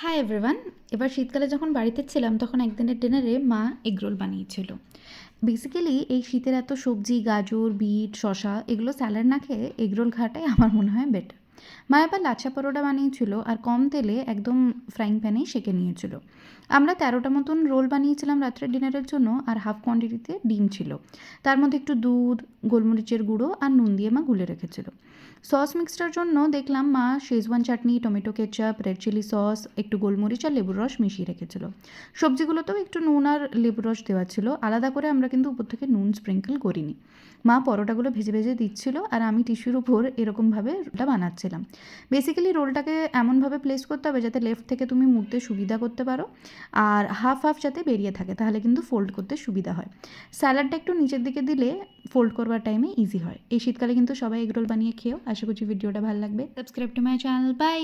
Hi everyone. এবার শীতকালে যখন বাড়িতে ছিলাম তখন একদিনের ডিনারে মা এগরোল বানিয়েছিল। বেসিক্যালি এই শীতের এত সবজি, গাজর, বিট, শসা এগুলো স্যালাড না খেয়ে এগরোল খাওয়াটাই আমার মনে হয় বেটার। মা এবার লাচ্ছা পরোটা বানিয়েছিল আর কম তেলে একদম ফ্রাইং প্যানেই সেঁকে নিয়েছিল। আমরা 13টা মতন রোল বানিয়েছিলাম রাত্রের ডিনারের জন্য, আর হাফ কোয়ান্টিটিতে ডিম ছিল। তার মধ্যে একটু দুধ, গোলমরিচের গুঁড়ো আর নুন দিয়ে মা গুলে রেখেছিল। সস মিক্সটার জন্য দেখলাম মা Schezwan chutney, tomato ketchup, red chilli sauce, একটু গোলমরিচ আর লেবুর রস মিশিয়ে রেখেছিল। সবজিগুলোতেও একটু নুন আর লেবুর রস দেওয়া ছিল। আলাদা করে আমরা কিন্তু উপর থেকে নুন স্প্রিঙ্কল করিনি। মা পরোটাগুলো ভেজে ভেজে দিচ্ছিল আর আমি টিস্যুর উপর এরকমভাবে রোলটা বানাচ্ছিলাম। বেসিক্যালি রোলটাকে এমনভাবে প্লেস করতে হবে যাতে লেফট থেকে তুমি মুড়তে সুবিধা করতে পারো, আর হাফ হাফ যাতে বেরিয়ে থাকে, তাহলে কিন্তু ফোল্ড করতে সুবিধা হয়। স্যালাডটা একটু নিচের দিকে দিলে ফোল্ড করবার টাইমে ইজি হয়। এই শীতকালে কিন্তু সবাই এগরোল বানিয়ে খেয়েও। আশা করছি ভিডিওটা ভালো লাগবে। Subscribe to my channel. By.